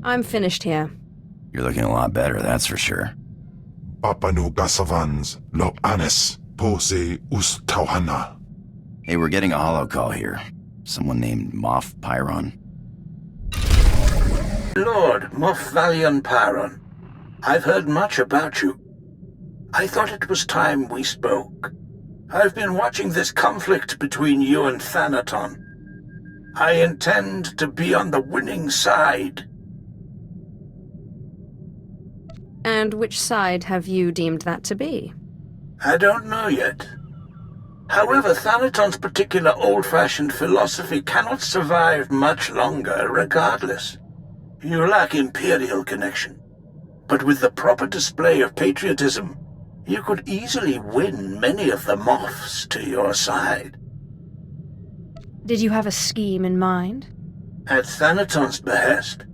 I'm finished here. You're looking a lot better, that's for sure. Papanu Gasavans, lo anes, pose us tauhana. Hey, we're getting a holocall here. Someone named Moff Pyron. Lord Moff Valion Pyron, I've heard much about you. I thought it was time we spoke. I've been watching this conflict between you and Thanaton. I intend to be on the winning side. And which side have you deemed that to be? I don't know yet. However, Thanaton's particular old-fashioned philosophy cannot survive much longer regardless. You lack Imperial connection, but with the proper display of patriotism, you could easily win many of the Moffs to your side. Did you have a scheme in mind? At Thanaton's behest,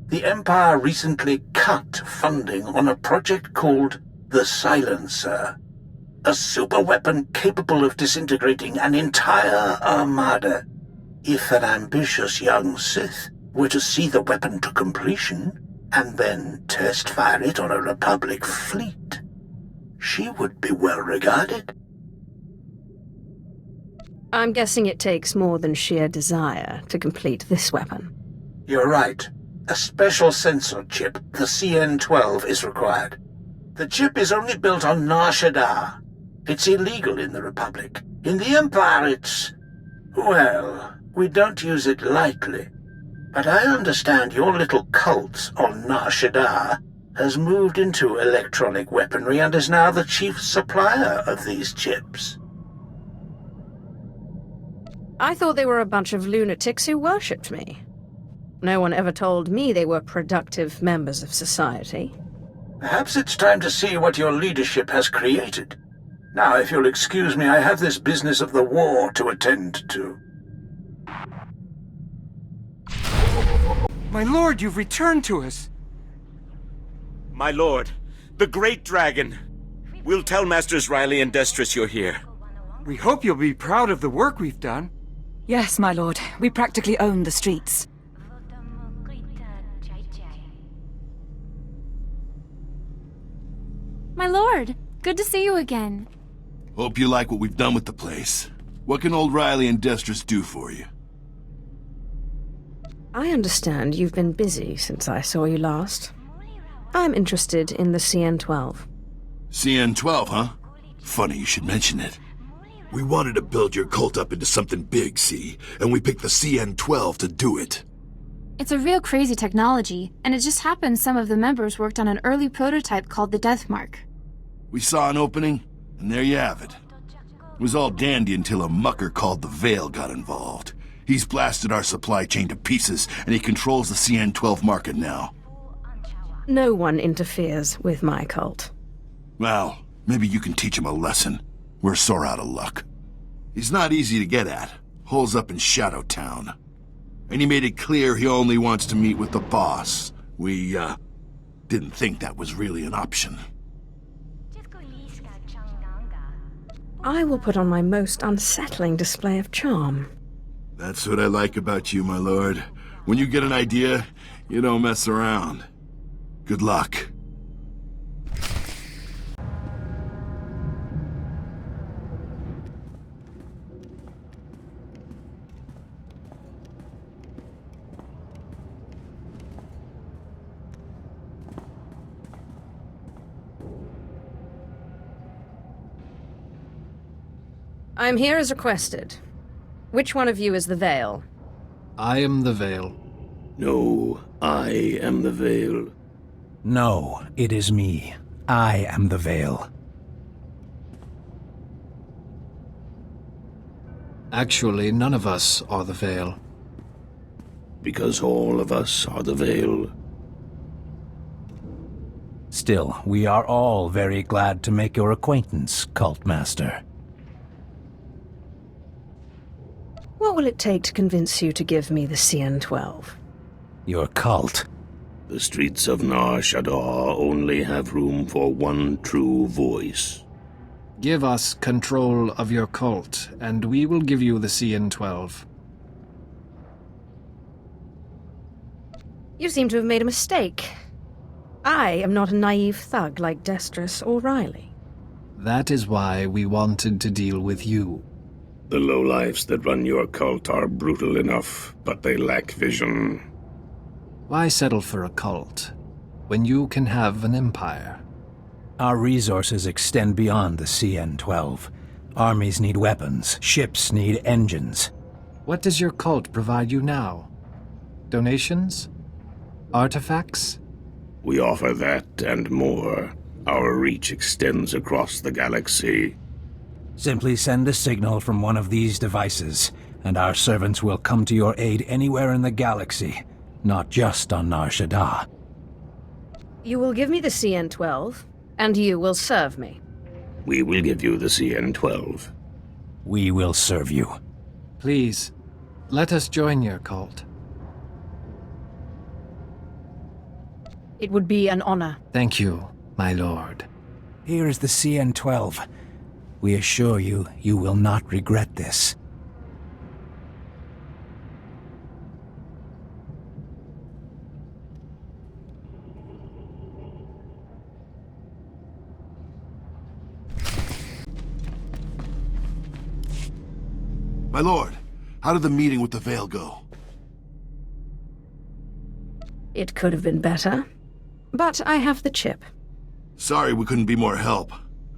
the Empire recently cut funding on a project called the Silencer, a superweapon capable of disintegrating an entire armada. If an ambitious young Sith were to see the weapon to completion, and then test-fire it on a Republic fleet, she would be well regarded. I'm guessing it takes more than sheer desire to complete this weapon. You're right. A special sensor chip, the CN-12, is required. The chip is only built on Nar Shaddaa. It's illegal in the Republic. In the Empire, it's... well, we don't use it lightly. But I understand your little cult on Nar Shaddaa has moved into electronic weaponry and is now the chief supplier of these chips. I thought they were a bunch of lunatics who worshipped me. No one ever told me they were productive members of society. Perhaps it's time to see what your leadership has created. Now, if you'll excuse me, I have this business of the war to attend to. My lord, you've returned to us. My lord, the Great Dragon. We'll tell Masters Riley and Destris you're here. We hope you'll be proud of the work we've done. Yes, my lord. We practically own the streets. My lord, good to see you again. Hope you like what we've done with the place. What can old Riley and Destris do for you? I understand you've been busy since I saw you last. I'm interested in the CN-12. CN-12, huh? Funny you should mention it. We wanted to build your cult up into something big, see? And we picked the CN-12 to do it. It's a real crazy technology, and it just happens some of the members worked on an early prototype called the Death Mark. We saw an opening, and there you have it. It was all dandy until a mucker called the Veil got involved. He's blasted our supply chain to pieces, and he controls the CN-12 market now. No one interferes with my cult. Well, maybe you can teach him a lesson. We're sore out of luck. He's not easy to get at. Holes up in Shadow Town. And he made it clear he only wants to meet with the boss. We, didn't think that was really an option. I will put on my most unsettling display of charm. That's what I like about you, my lord. When you get an idea, you don't mess around. Good luck. I'm here as requested. Which one of you is the Veil? I am the Veil. No, I am the Veil. No, it is me. I am the Veil. Actually, none of us are the Veil. Because all of us are the Veil. Still, we are all very glad to make your acquaintance, Cult Master. What will it take to convince you to give me the CN-12? Your cult. The streets of Nar Shaddaa only have room for one true voice. Give us control of your cult, and we will give you the CN-12. You seem to have made a mistake. I am not a naive thug like Destris or Riley. That is why we wanted to deal with you. The lowlifes that run your cult are brutal enough, but they lack vision. Why settle for a cult when you can have an empire? Our resources extend beyond the CN-12. Armies need weapons, ships need engines. What does your cult provide you now? Donations? Artifacts? We offer that and more. Our reach extends across the galaxy. Simply send a signal from one of these devices, and our servants will come to your aid anywhere in the galaxy, not just on Nar Shaddaa. You will give me the CN-12, and you will serve me. We will give you the CN-12. We will serve you. Please, let us join your cult. It would be an honor. Thank you, my lord. Here is the CN-12. We assure you, you will not regret this. My lord, how did the meeting with the Veil go? It could have been better, but I have the chip. Sorry we couldn't be more help.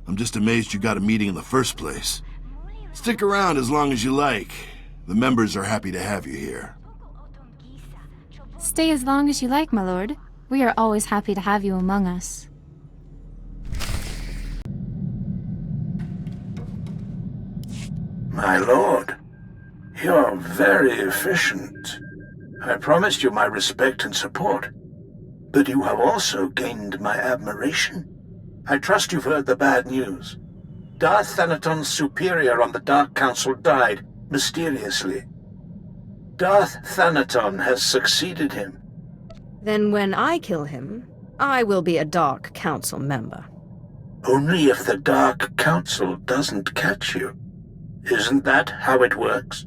I'm just amazed you got a meeting in the first place. Stick around as long as you like. The members are happy to have you here. Stay as long as you like, my lord. We are always happy to have you among us. My lord, you're very efficient. I promised you my respect and support, but you have also gained my admiration. I trust you've heard the bad news. Darth Thanaton's superior on the Dark Council died mysteriously. Darth Thanaton has succeeded him. Then when I kill him, I will be a Dark Council member. Only if the Dark Council doesn't catch you. Isn't that how it works?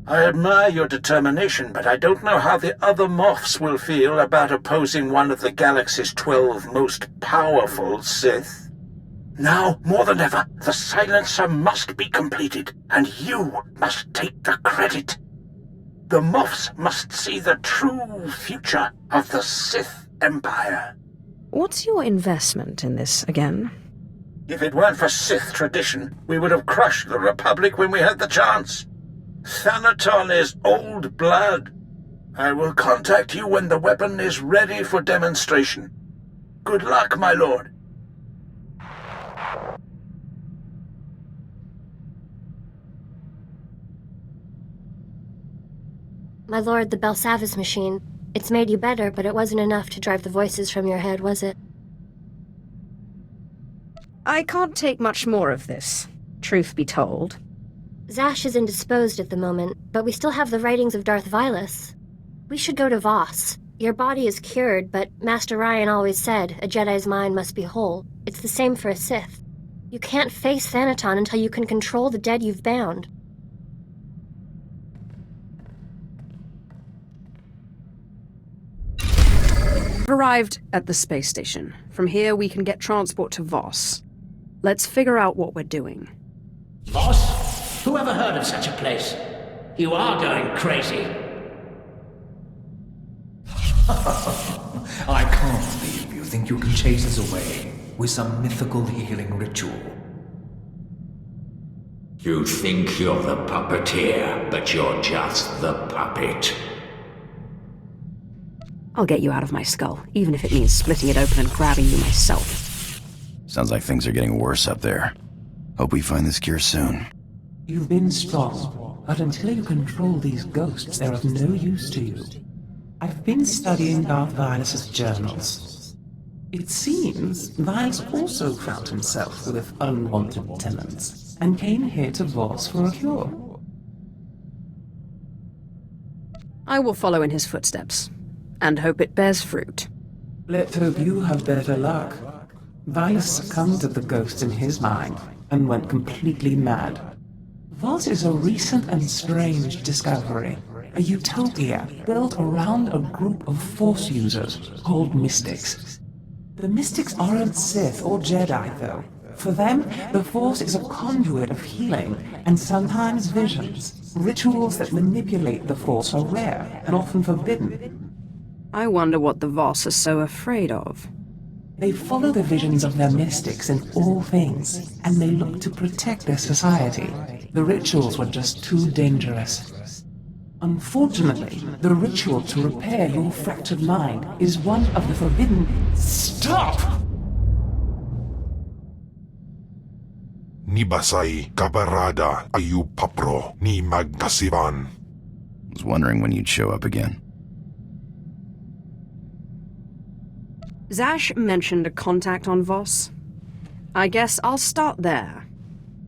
I admire your determination, but I don't know how the other Moffs will feel about opposing one of the galaxy's 12 most powerful Sith. Now, more than ever, the Silencer must be completed, and you must take the credit. The Moffs must see the true future of the Sith Empire. What's your investment in this again? If it weren't for Sith tradition, we would have crushed the Republic when we had the chance. Thanaton is old blood. I will contact you when the weapon is ready for demonstration. Good luck, my lord. My lord, the Belsavis machine. It's made you better, but it wasn't enough to drive the voices from your head, was it? I can't take much more of this, truth be told. Zash is indisposed at the moment, but we still have the writings of Darth Vilus. We should go to Voss. Your body is cured, but Master Ryan always said a Jedi's mind must be whole. It's the same for a Sith. You can't face Thanaton until you can control the dead you've bound. We've arrived at the space station. From here we can get transport to Voss. Let's figure out what we're doing. Voss? Who ever heard of such a place? You are going crazy. I can't believe you think you can chase us away with some mythical healing ritual. You think you're the puppeteer, but you're just the puppet. I'll get you out of my skull, even if it means splitting it open and grabbing you myself. Sounds like things are getting worse up there. Hope we find this cure soon. You've been strong, but until you control these ghosts, they're of no use to you. I've been studying Darth Vilus's journals. It seems Vilus also found himself with unwanted tenants, and came here to Voss for a cure. I will follow in his footsteps, and hope it bears fruit. Let's hope you have better luck. Vilus succumbed to the ghost in his mind, and went completely mad. Voss is a recent and strange discovery, a utopia built around a group of Force users called Mystics. The Mystics aren't Sith or Jedi, though. For them, the Force is a conduit of healing and sometimes visions. Rituals that manipulate the Force are rare and often forbidden. I wonder what the Voss are so afraid of. They follow the visions of their mystics in all things, and they look to protect their society. The rituals were just too dangerous. Unfortunately, the ritual to repair your fractured mind is one of the forbidden... Stop! Nibasay kabarada ayu papro ni magkasiban. Was wondering when you'd show up again. Zash mentioned a contact on Voss. I guess I'll start there.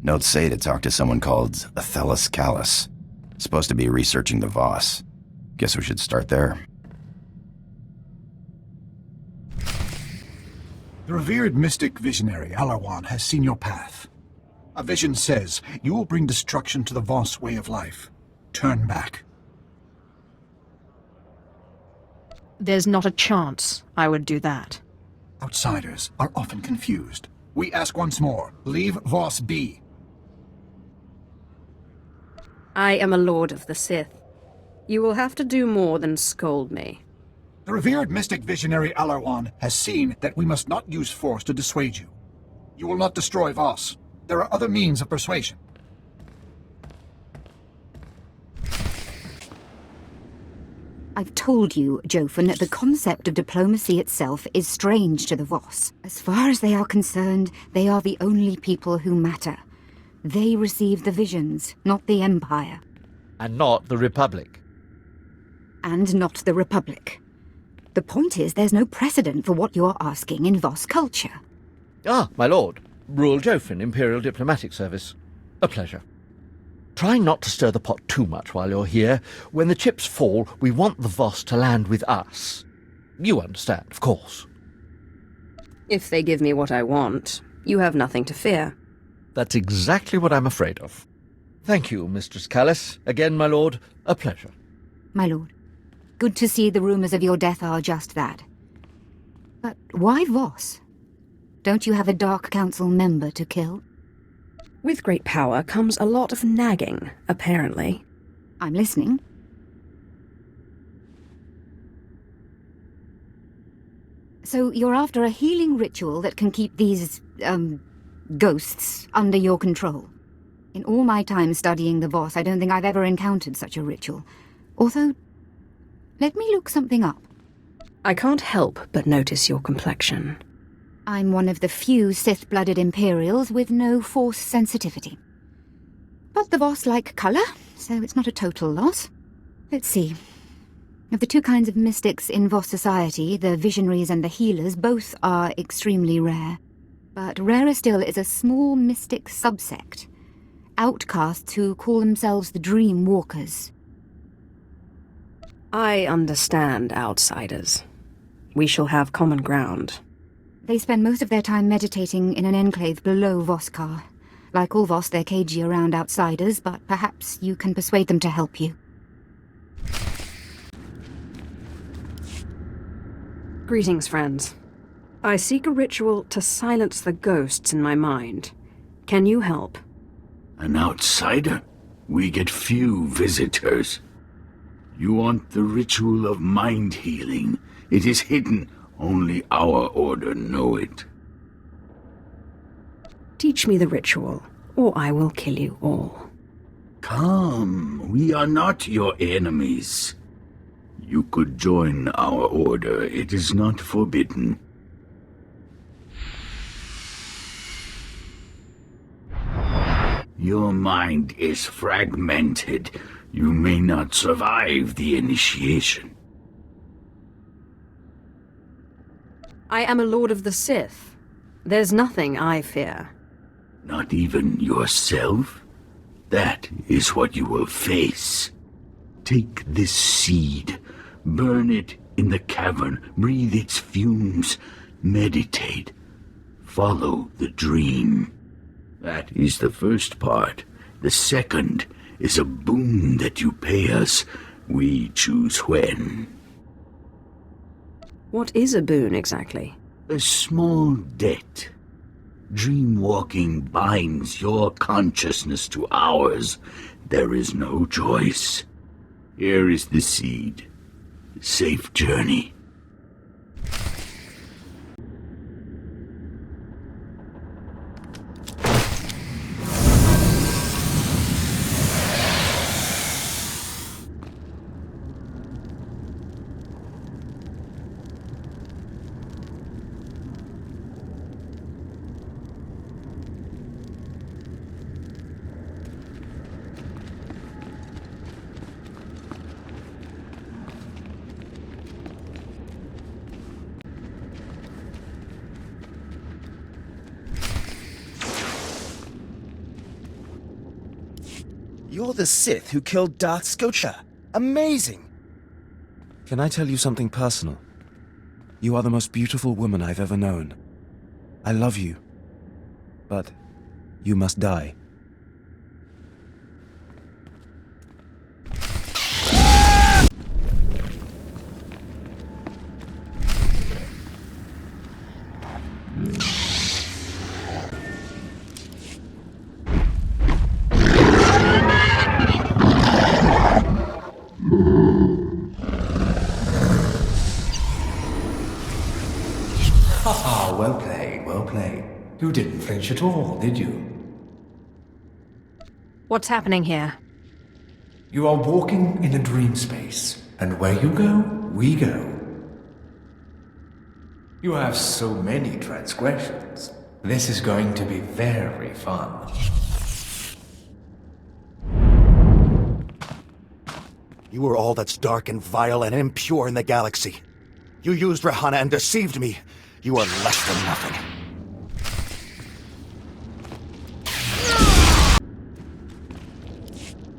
Notes say to talk to someone called Athelis Callus. Supposed to be researching the Voss. Guess we should start there. The revered mystic visionary Alarwan has seen your path. A vision says you will bring destruction to the Voss way of life. Turn back. There's not a chance I would do that. Outsiders are often confused. We ask once more, leave Voss be. I am a lord of the Sith. You will have to do more than scold me. The revered mystic visionary Alarwan has seen that we must not use force to dissuade you. You will not destroy Voss. There are other means of persuasion. I've told you, Jofin, that the concept of diplomacy itself is strange to the Voss. As far as they are concerned, they are the only people who matter. They receive the visions, not the Empire. And not the Republic. And not the Republic. The point is, there's no precedent for what you're asking in Voss culture. Ah, my lord. Rural Jofin, Imperial Diplomatic Service. A pleasure. Try not to stir the pot too much while you're here. When the chips fall, we want the Voss to land with us. You understand, of course. If they give me what I want, you have nothing to fear. That's exactly what I'm afraid of. Thank you, Mistress Callus. Again, my lord, a pleasure. My lord, good to see the rumors of your death are just that. But why Voss? Don't you have a Dark Council member to kill? With great power comes a lot of nagging, apparently. I'm listening. So you're after a healing ritual that can keep these, ghosts under your control. In all my time studying the Voss, I don't think I've ever encountered such a ritual. Although, let me look something up. I can't help but notice your complexion. I'm one of the few Sith-blooded Imperials with no Force sensitivity. But the Voss like colour, so it's not a total loss. Let's see. Of the two kinds of mystics in Voss society, the visionaries and the healers, both are extremely rare. But rarer still is a small mystic subsect. Outcasts who call themselves the Dream Walkers. I understand outsiders. We shall have common ground. They spend most of their time meditating in an enclave below Voskar. Like all Voss, they're cagey around outsiders, but perhaps you can persuade them to help you. Greetings, friends. I seek a ritual to silence the ghosts in my mind. Can you help? An outsider? We get few visitors. You want the ritual of mind healing. It is hidden. Only our order know it. Teach me the ritual, or I will kill you all. Come, we are not your enemies. You could join our order. It is not forbidden. Your mind is fragmented. You may not survive the initiation. I am a lord of the Sith. There's nothing I fear. Not even yourself? That is what you will face. Take this seed, burn it in the cavern, breathe its fumes, meditate, follow the dream. That is the first part. The second is a boon that you pay us We choose when. What is a boon, exactly? A small debt. Dreamwalking binds your consciousness to ours. There is no choice. Here is the seed. Safe journey. You're the Sith who killed Darth Scotia. Amazing! Can I tell you something personal? You are the most beautiful woman I've ever known. I love you. But you must die. Haha, well played, well played. You didn't flinch at all, did you? What's happening here? You are walking in a dream space, and where you go, we go. You have so many transgressions. This is going to be very fun. You are all that's dark and vile and impure in the galaxy. You used Rahana and deceived me. You are less than nothing.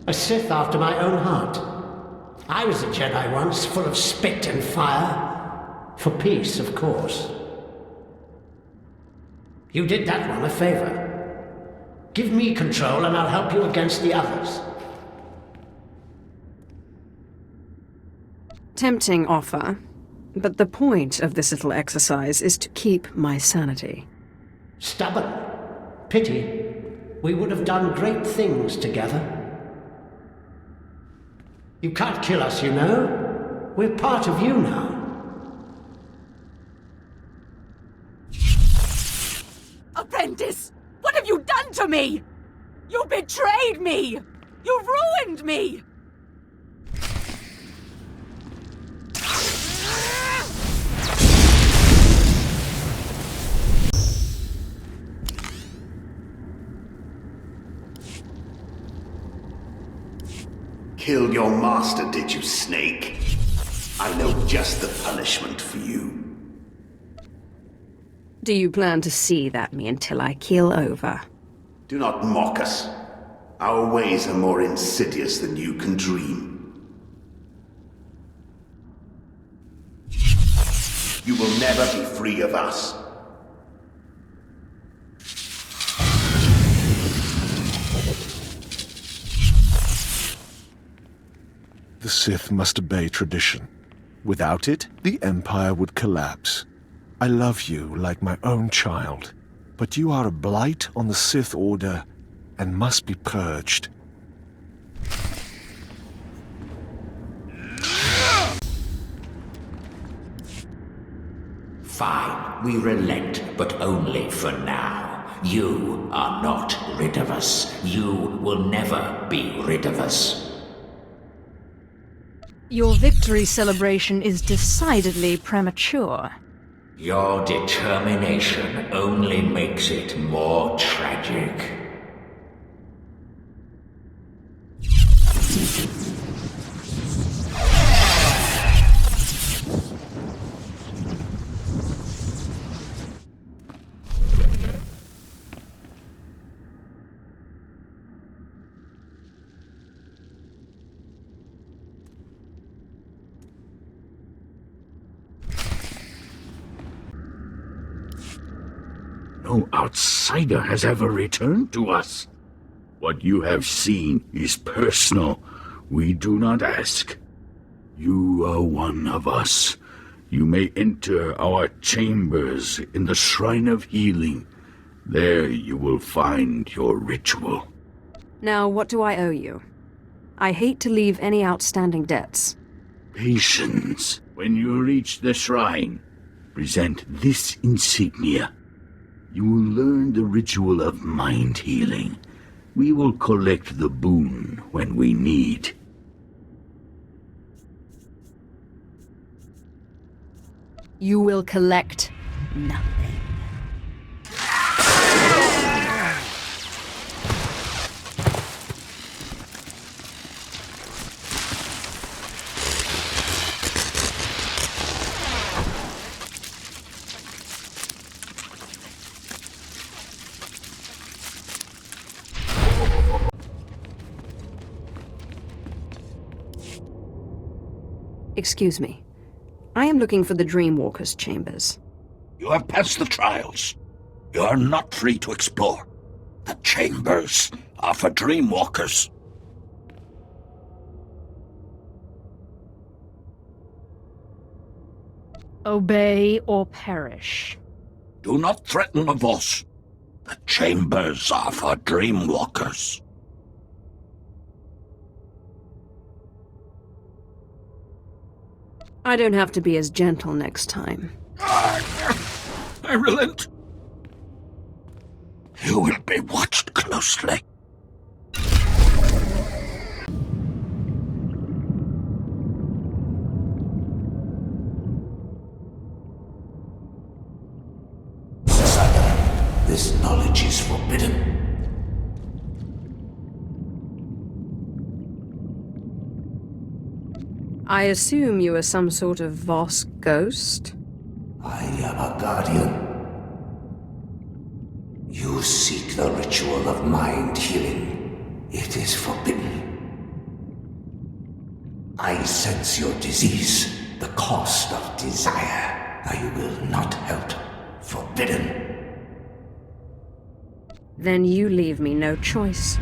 A Sith after my own heart. I was a Jedi once, full of spit and fire. For peace, of course. You did that one a favor. Give me control and I'll help you against the others. Tempting offer, but the point of this little exercise is to keep my sanity. Stubborn. Pity. We would have done great things together. You can't kill us, you know. We're part of you now. Apprentice! What have you done to me? You betrayed me! You ruined me! Killed your master, did you, Snake? I know just the punishment for you. Do you plan to seethe me until I keel over? Do not mock us. Our ways are more insidious than you can dream. You will never be free of us. The Sith must obey tradition. Without it, the Empire would collapse. I love you like my own child, but you are a blight on the Sith Order and must be purged. Fine, we relent, but only for now. You are not rid of us. You will never be rid of us. Your victory celebration is decidedly premature. Your determination only makes it more tragic. No outsider has ever returned to us. What you have seen is personal. We do not ask. You are one of us. You may enter our chambers in the Shrine of Healing. There you will find your ritual. Now, what do I owe you? I hate to leave any outstanding debts. Patience. When you reach the shrine, present this insignia. You will learn the ritual of mind healing. We will collect the boon when we need. You will collect nothing. Excuse me. I am looking for the Dreamwalker's chambers. You have passed the trials. You are not free to explore. The chambers are for Dreamwalkers. Obey or perish. Do not threaten the voss. The chambers are for Dreamwalkers. I don't have to be as gentle next time. I relent. You will be watched closely. This knowledge is forbidden. I assume you are some sort of voss ghost? I am a guardian. You seek the ritual of mind healing. It is forbidden. I sense your disease, the cost of desire. I will not help. Forbidden. Then you leave me no choice.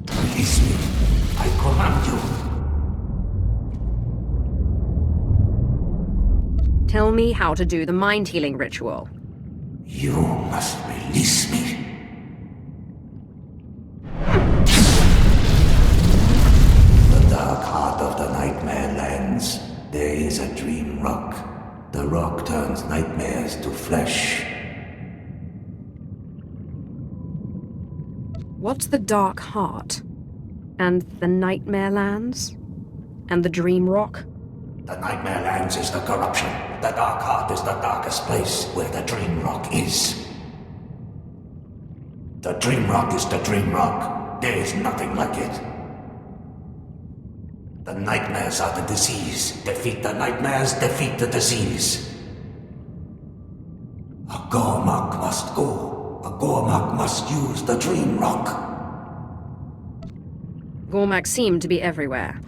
Release me. I command you. Tell me how to do the mind healing ritual. You must release me. The dark heart of the Nightmare Lands. There is a dream rock. The rock turns nightmares to flesh. What's the Dark Heart? And the Nightmare Lands? And the Dream Rock? The Nightmare Lands is the corruption. The Dark Heart is the darkest place where the Dream Rock is. The Dream Rock is the Dream Rock. There is nothing like it. The nightmares are the disease. Defeat the nightmares, defeat the disease. A Gormak must go. A Gormak must use the Dream Rock. Gormak seem to be everywhere.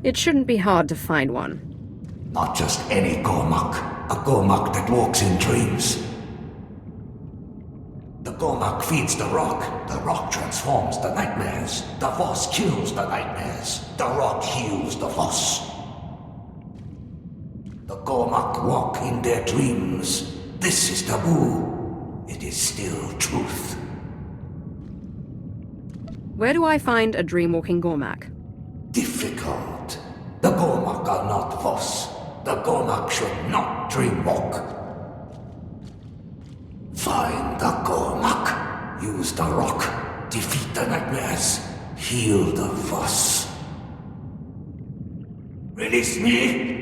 It shouldn't be hard to find one. Not just any Gormak. A Gormak that walks in dreams. The Gormak feeds the rock. The rock transforms the nightmares. The voss kills the nightmares. The rock heals the voss. The Gormak walk in their dreams. This is taboo. It is still truth. Where do I find a dreamwalking Gormak? Difficult. The Gormak are not voss. The Gormak should not dreamwalk. Find the Gormak. Use the rock. Defeat the nightmares. Heal the voss. Release me!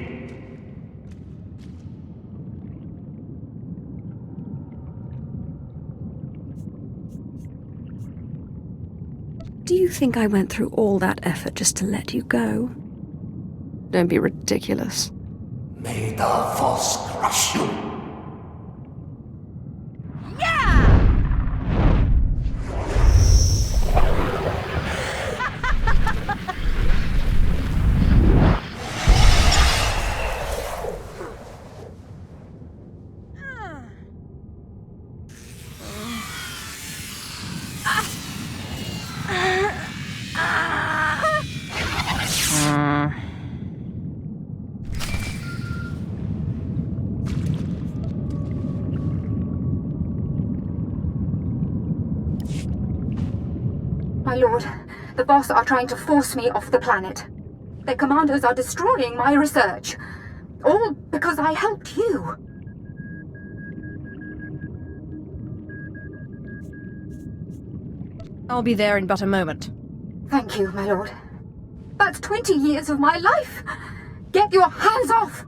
Do you think I went through all that effort just to let you go? Don't be ridiculous. May the voss crush you. My lord, the voss are trying to force me off the planet. Their commandos are destroying my research. All because I helped you. I'll be there in but a moment. Thank you, my lord. That's 20 years of my life! Get your hands off!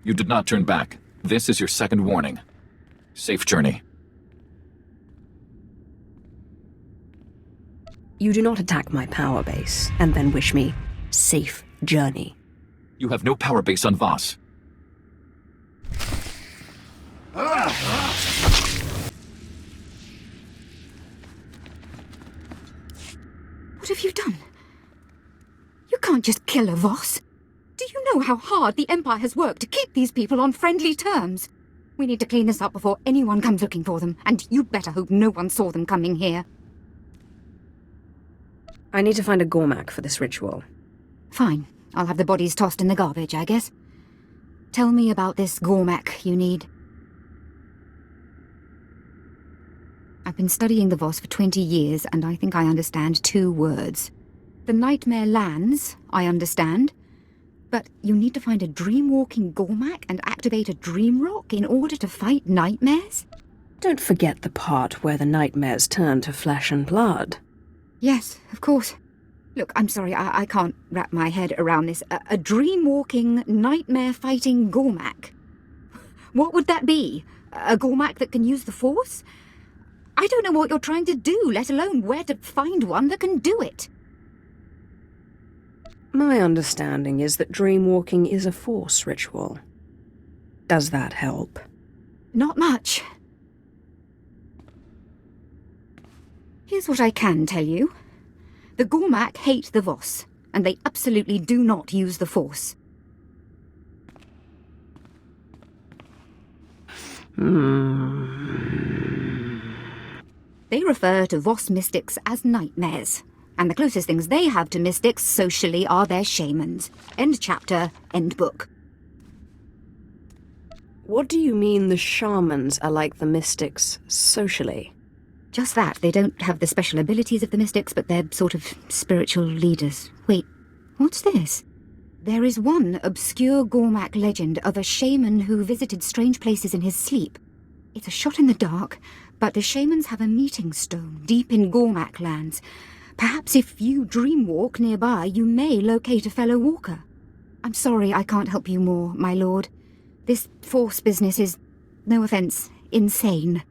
You did not turn back. This is your second warning. Safe journey. You do not attack my power base and then wish me safe journey. You have no power base on Voss. What have you done? You can't just kill a voss. Do you know how hard the Empire has worked to keep these people on friendly terms? We need to clean this up before anyone comes looking for them, and you better hope no one saw them coming here. I need to find a Gormak for this ritual. Fine. I'll have the bodies tossed in the garbage, I guess. Tell me about this Gormak you need. I've been studying the voss for 20 years, and I think I understand 2 words. The nightmare lands, I understand. But you need to find a dream-walking Gormak and activate a dream rock in order to fight nightmares? Don't forget the part where the nightmares turn to flesh and blood. Yes, of course. Look, I'm sorry, I can't wrap my head around this. A dream-walking, nightmare-fighting Gormak. What would that be? A Gormak that can use the Force? I don't know what you're trying to do, let alone where to find one that can do it. My understanding is that dreamwalking is a Force ritual. Does that help? Not much. Here's what I can tell you. The Gormak hate the Voss, and they absolutely do not use the Force. They refer to Voss mystics as nightmares, and the closest things they have to mystics socially are their shamans. End chapter, end book. What do you mean the shamans are like the mystics socially? Just that. They don't have the special abilities of the mystics, but they're sort of spiritual leaders. Wait, what's this? There is one obscure Gormak legend of a shaman who visited strange places in his sleep. It's a shot in the dark, but the shamans have a meeting stone deep in Gormak lands. Perhaps if you dreamwalk nearby, you may locate a fellow walker. I'm sorry I can't help you more, my lord. This Force business is, no offense, insane.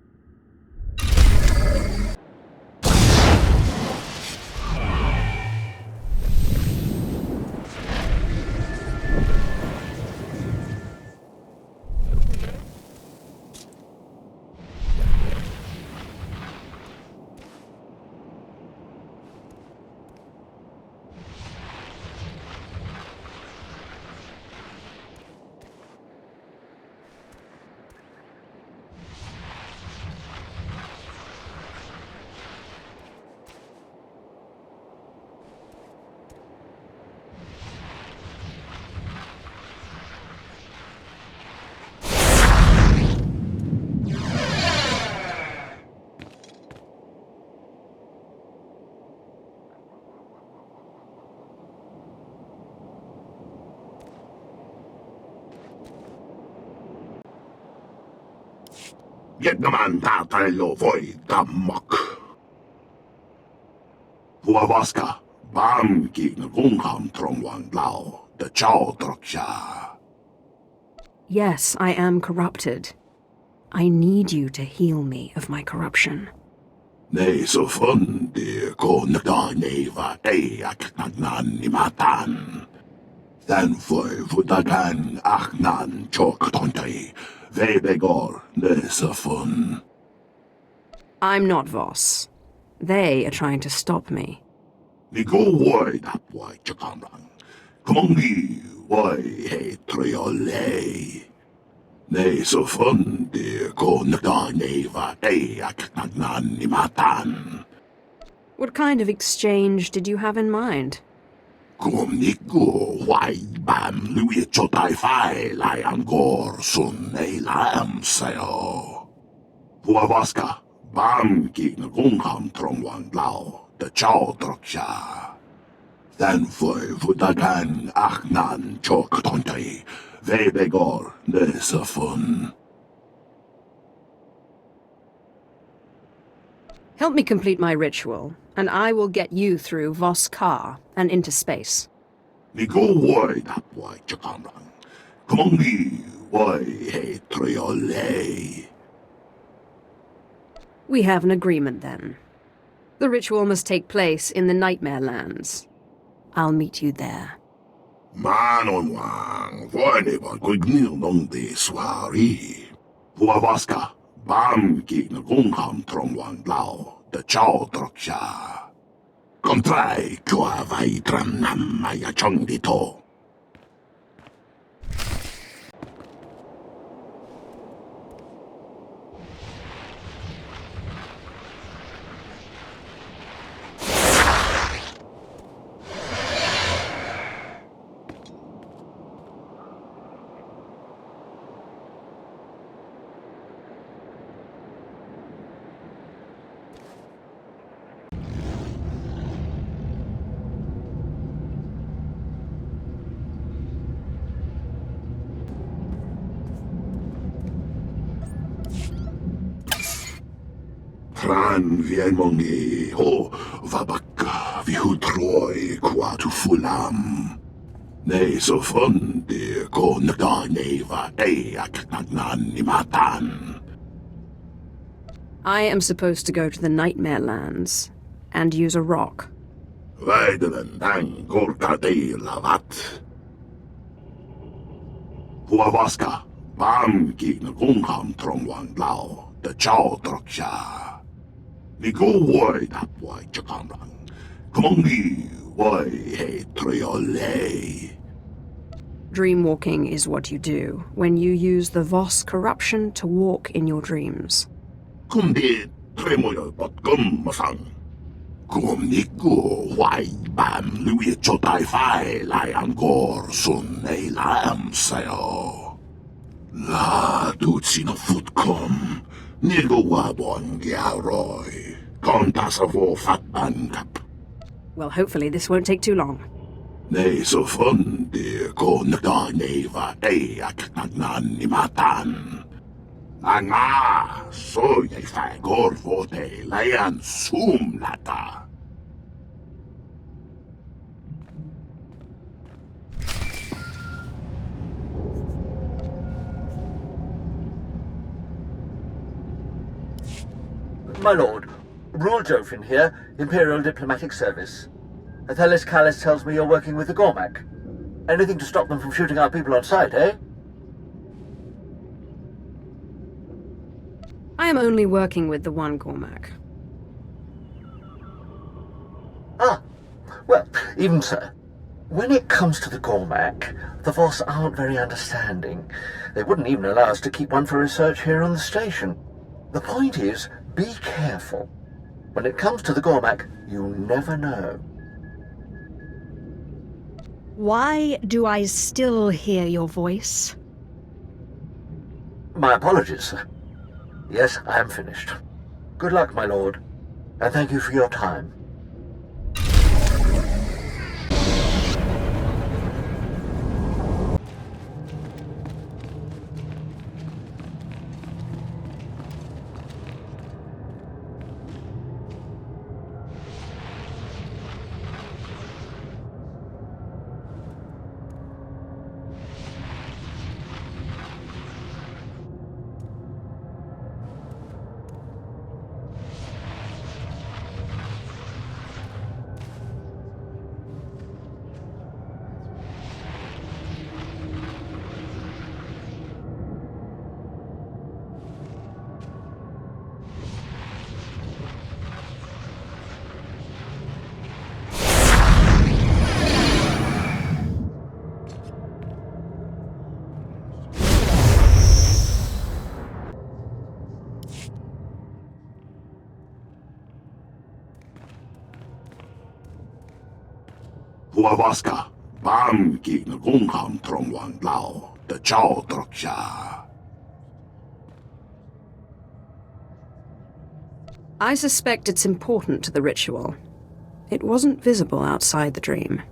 Yetnamantata lo voi damak. Huavaska, Bam Gegner Ungham Trongwang Lao, the Chow Droksha. Yes, I am corrupted. I need you to heal me of my corruption. Nei so fun de ko nagda neva ak nagnan ni matan. Then foi vutagan achnan chok tontai. Vebegor ne so fun. I'm not Voss. They are trying to stop me. Ni go woi that wai chakamrang. Kongi wai he triole. Nei so fun de ko nagda neva ak nagnan ni matan. What kind of exchange did you have in mind? Kom nico wai bam lui chotai fai lai angor sun nei lam sayo. Vuavaska bam Gegner Ungham Trongwang Lao, the Chow Droksha. Then foi vutagan achnan chok tontai. Vebegor nesafun. Help me complete my ritual, and I will get you through Voss Ka and into space. Ni go woi that wai chakamrang. Kongi wai he triole. We have an agreement then. The ritual must take place in the Nightmare Lands. I'll meet you there. Manon wang, voine ba guignil nong de swari. Vuavaska, bam Gegner Ungham Trongwang Lao, the Chow Droksha. Kontrai kua vai dram nam maya chong di to. Fran vien mongi, ho, vabaka, vi hudroi, qua tu fulam. Nei so fun de ko nagda neva ak nagnan ni matan. I am supposed to go to the Nightmare Lands and use a rock. Vaidelen dang gorka de lavat. Vuavaska, bam Gegner Ungham Trongwang Lao, the Chow Droksha. Ni go woi that wai chakamrang. Kongi wai he triole. Dreamwalking is what you do when you use the Voss corruption to walk in your dreams. Kumdi tremoyo pot masang. Kum niku wai bam lui chotai fai lai angor sun nei lam sayo. La dutsi na futkom. Nigo wabon giaroi. Kontasavo fat ankap. Well, hopefully this won't take too long. Nei so fun de ko nagda neva ak nagnan ni matan. Anga, so yai fai gor vote layan sum lata. My lord, Rule Jofin here, Imperial Diplomatic Service. Athalis Callis tells me you're working with the Gormak. Anything to stop them from shooting our people on sight, eh? I am only working with the one Gormak. Ah, well, even so. When it comes to the Gormak, the Voss aren't very understanding. They wouldn't even allow us to keep one for research here on the station. The point is, be careful. When it comes to the Gormak, you never know. Why do I still hear your voice? My apologies, sir. Yes, I am finished. Good luck, my lord, and thank you for your time. Huavaska, Bam Gin Gungham Trongwan Lao, the Chow Droksha. I suspect it's important to the ritual. It wasn't visible outside the dream.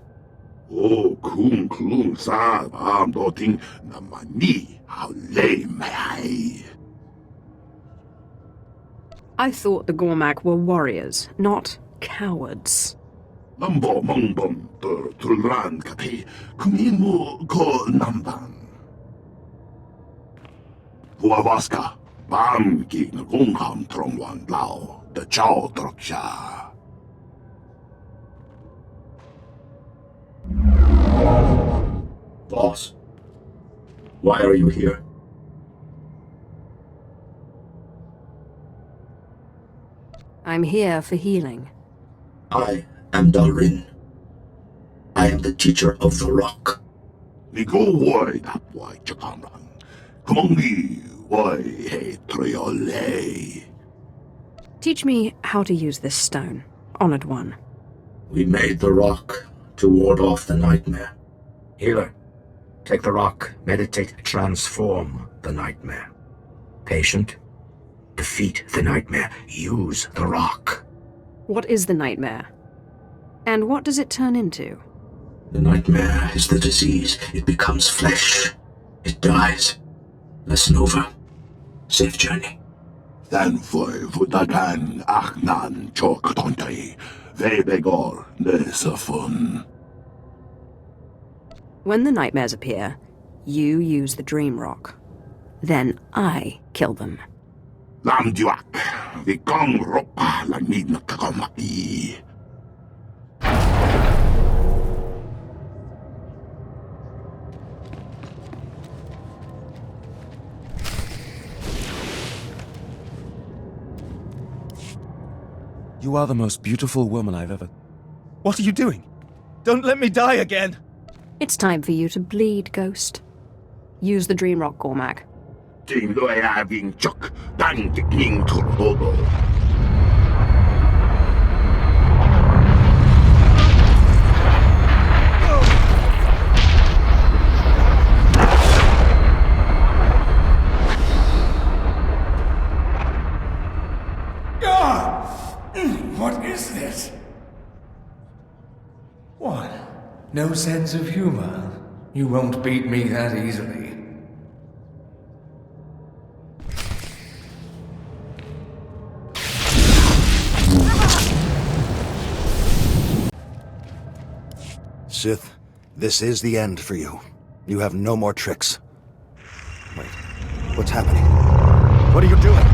Oh, Kung Klung Sa Bam Doting Namani, how lame I. I thought the Gormak were warriors, not cowards. Lambo Mongbon, Tulran Kati, Kumimu Ko Namban. Huavaska, Bam Gin Gungham Trongwan Lao, the Chow Droksha. Boss, why are you here? I'm here for healing. I am Dalrin. I am the teacher of the rock. Nigo Wai Dapwai Chakamran. Kumongi Wai He Triole. Teach me how to use this stone, Honored One. We made the rock to ward off the nightmare. Healer, take the rock, meditate, transform the nightmare. Patient, defeat the nightmare, use the rock. What is the nightmare? And what does it turn into? The nightmare is the disease. It becomes flesh. It dies. Lesson over. Safe journey. Thanfoy Vudagan Achnan Chok Tontai. Vebegor Nesafun. When the nightmares appear, you use the dream rock. Then I kill them. Lamduak, Vikong Ropa Lamid Nakakamaki. You are the most beautiful woman I've ever... What are you doing? Don't let me die again! It's time for you to bleed, Ghost. Use the dream rock, Gormak. Jing Loi Aving Chok, Dan King Turbobo. What is this? What? No sense of humor? You won't beat me that easily. Sith, this is the end for you. You have no more tricks. Wait, what's happening? What are you doing?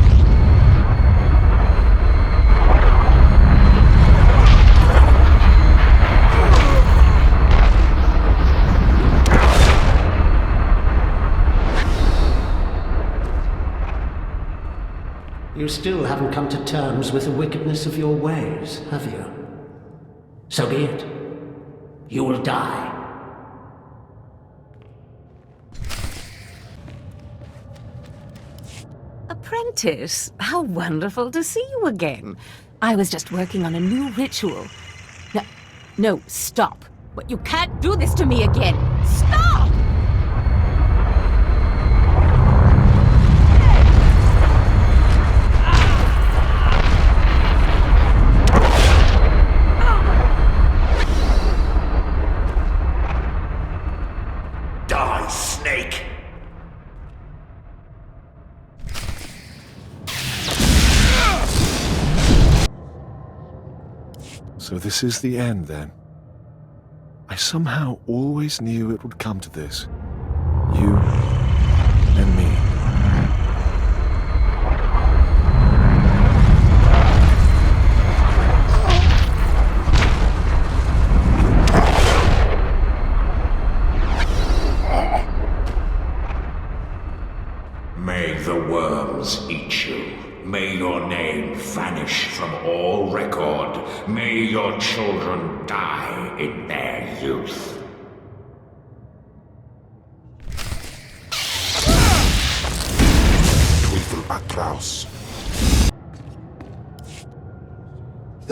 You still haven't come to terms with the wickedness of your ways, have you? So be it. You will die. Apprentice, how wonderful to see you again. I was just working on a new ritual. No, stop. But you can't do this to me again. Stop! Die, snake! So this is the end, then? I somehow always knew it would come to this. You and me. May the worms eat you. May your name vanish from all record. May your children die in their youth. Teufel Atlaus.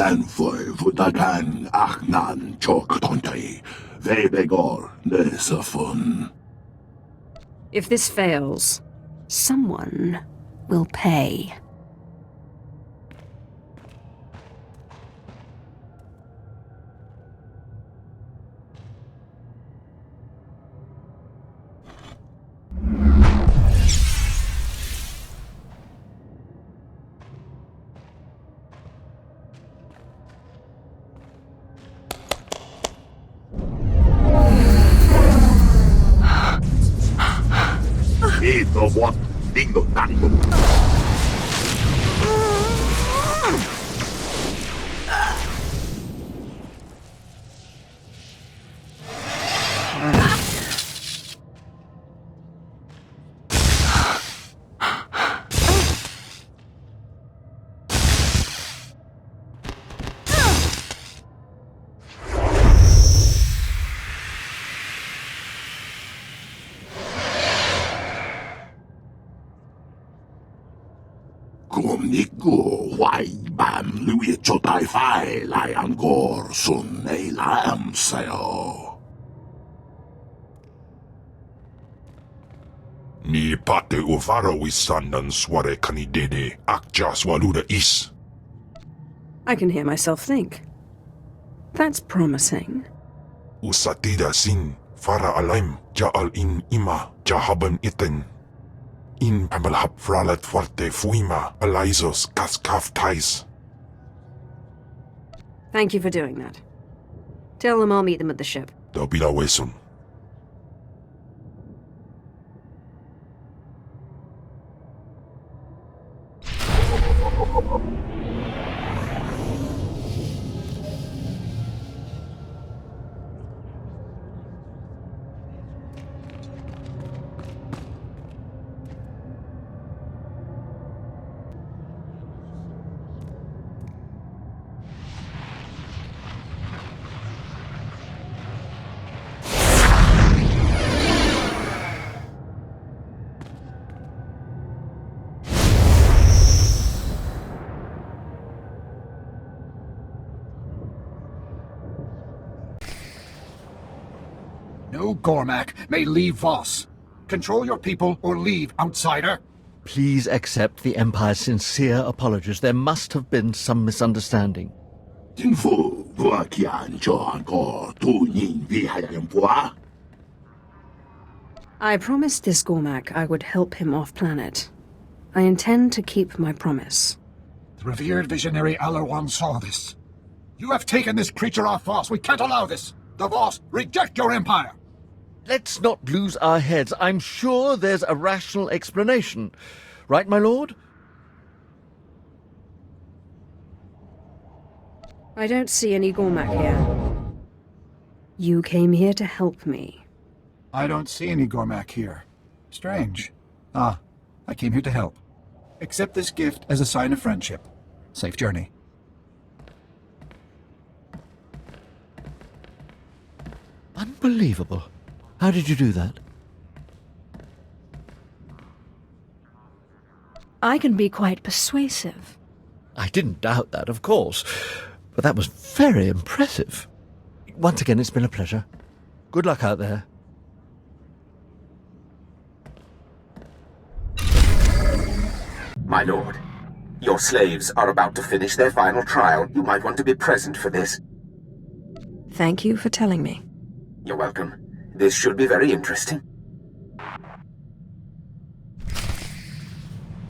Den foi vutagan achnan choktontai. Vebegor nesafun. If this fails, someone will pay. Ito what dingo tango. Nico, why bam Louis Chotai Fai, Lai Angor, Sun A Lam Sayo. Ni pate uvara wisandan sware kanidede akja swaluda is. I can hear myself think. That's promising. Usatida sin fara alaim jaal in ima jahaban iten. In pamalhap fralat forte fuima alaizos kaskaf tais. Thank you for doing that. Tell them I'll meet them at the ship. Dobila wesun. No Gormak may leave Voss. Control your people or leave, outsider. Please accept the Empire's sincere apologies. There must have been some misunderstanding. Jinfu, Vuakian Joankor, Tu Yin Vihayempua. I promised this Gormak I would help him off-planet. I intend to keep my promise. The revered visionary Alarwan saw this. You have taken this creature off Voss. We can't allow this. The Voss reject your empire. Let's not lose our heads. I'm sure there's a rational explanation. Right, my lord? I don't see any Gormak here. You came here to help me. I don't see any Gormak here. Strange. I came here to help. Accept this gift as a sign of friendship. Safe journey. Unbelievable. How did you do that? I can be quite persuasive. I didn't doubt that, of course. But that was very impressive. Once again, it's been a pleasure. Good luck out there. My lord, your slaves are about to finish their final trial. You might want to be present for this. Thank you for telling me. You're welcome. This should be very interesting.